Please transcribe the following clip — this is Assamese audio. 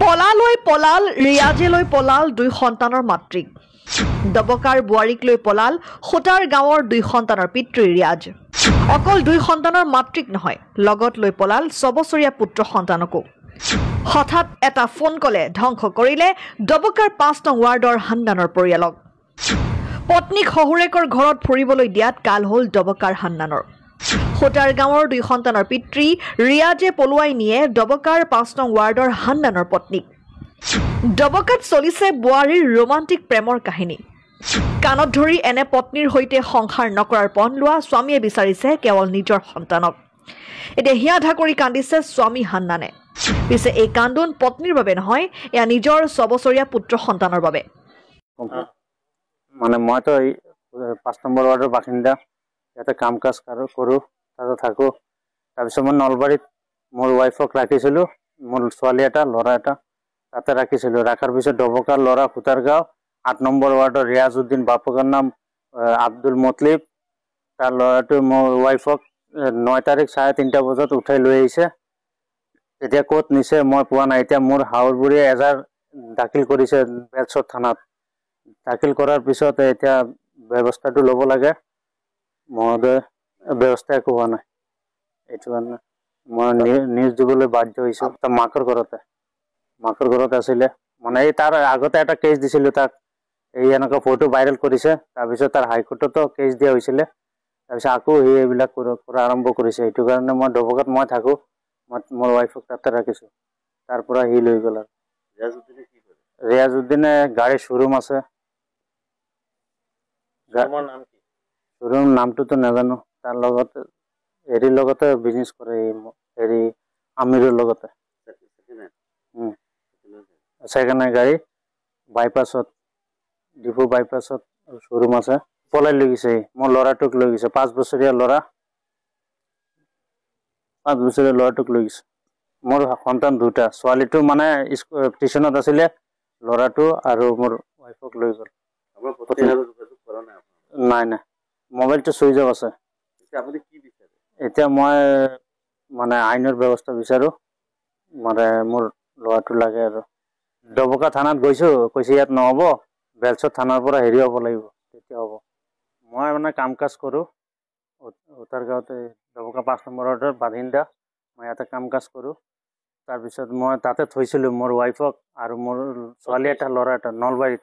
শলালৈ পলাল ৰিয়াজে লৈ পলাল দুই সন্তানৰ মাতৃক দবকাৰ বুৱাৰীক লৈ পলাল খুটাৰ গাঁৱৰ দুই সন্তানৰ পিতৃ ৰিয়াজ অকল দুই সন্তানৰ মাতৃক নহয় লগত লৈ পলাল 6 বছৰীয়া পুত্ৰ সন্তানকো হঠাৎ এটা ফোন কলে ধ্বংস কৰিলে দবকাৰ 5 নং ৱাৰ্ডৰ হান্নানৰ পৰিয়ালক পত্নীক শহুৰেকৰ ঘৰত ফুৰিবলৈ দিয়াত কাল হ'ল দবকাৰ হান্নানৰ খুটাৰ গাঁৱৰ দুই সন্তানৰ পিতৃ ৰিয়াজে পলুৱাই নিয়ে দবকাৰ 5 নং ৱাৰ্ডৰ হান্নানৰ পত্নীক দবকাত চলিছে বুৱাৰীৰ ৰোমান্টিক প্ৰেমৰ কাহিনী কানত ধৰি এনে পত্নীৰ হৈতে সংসাৰ নকৰাৰ পন লোৱা স্বামীয়ে বিচাৰিছে কেৱল নিজৰ সন্তানক এতিয়া হিয়া ঢাকৰি কান্দিছে স্বামী হান্নানে পিছে এই কান্দোন পত্নীৰ বাবে নহয় এয়া নিজৰ 6 বছৰীয়া পুত্ৰ সন্তানৰ বাবে মানে মই তো 5 নম্বৰ ৱাৰ্ডৰ বাসিন্দা ইয়াতে কাম কাজ কৰো তাতে থাকো তাৰপিছত মই নলবাৰীত মোৰ ৱাইফক ৰাখিছিলো মোৰ ছোৱালী এটা ল'ৰা এটা তাতে ৰাখিছিলো ৰাখাৰ পিছত দবকাৰ ল'ৰা খুটাৰ গাঁও 8 নম্বৰ ৱাৰ্ডৰ ৰিয়াজউদ্দিন বাপকৰ নাম আব্দুল মতলিব তাৰ ল'ৰাটো মোৰ ৱাইফক 9 তাৰিখ 3:30 বজাত উঠাই লৈ আহিছে এতিয়া ক'ত নিছে মই পোৱা নাই এতিয়া মোৰ হাউৰবুৰীয়ে এজাৰ দাখিল কৰিছে বেলচৰ থানাত দাখিল কৰাৰ পিছত এতিয়া ব্যৱস্থাটো ল'ব লাগে মহোদয় ব্যৱস্থা একো হোৱা নাই এইটো কাৰণে মই নিউজ দিবলৈ বাধ্য হৈছো মাকৰ ঘৰতে আছিলে মানে এই তাৰ আগতে এটা কেছ দিছিলো তাক এই এনেকা ফটো ভাইৰেল কৰিছে তাৰপিছত তাৰ হাইকোৰ্টতো কেছ দিয়া হৈছিলে তাৰপিছত আকৌ এইবিলাক কৰা আৰম্ভ কৰিছে এইটো কাৰণে মই দবকাত মই থাকো মোৰ ৱাইফক তাতে ৰাখিছো তাৰ পৰা হি লৈ গ'ল ৰিয়াজউদ্দিনে গাড়ী শ্বৰুম আছে শ্বৰুম নামটোতো নাজানো তাৰ লগতে হেৰিৰ লগতে বিজনেছ কৰে হেৰি আমিৰৰ লগতে সেকেন্ড গাড়ী বাইপাছত ডিপু বাইপাছত শ্বৰুম আছে পলাই লৈ গৈছে মোৰ ল'ৰাটোক লৈ গৈছে 5 বছৰীয়া ল'ৰাটোক লৈ গৈছে মোৰ সন্তান দুটা ছোৱালীটো মানে টিউচনত আছিলে ল'ৰাটো আৰু মোৰ ৱাইফক লৈ গ'ল নাই মোবাইলটো চুইচ অফ আছে এতিয়া মই মানে আইনৰ ব্যৱস্থা বিচাৰো মানে মোৰ ল'ৰাটো লাগে আৰু দবকা থানাত গৈছো কৈছে ইয়াত নহ'ব বেলচৰ থানাৰ পৰা হেৰি হ'ব লাগিব তেতিয়া হ'ব মই মানে কাম কাজ কৰো উত্তৰ গাঁৱতে দবকা 5 নম্বৰ ৱাৰ্ডৰ বাসিন্দা মই ইয়াতে কাম কাজ কৰো তাৰপিছত মই তাতে থৈছিলো মোৰ ৱাইফক আৰু মোৰ ছোৱালী এটা ল'ৰা এটা নলবাৰীত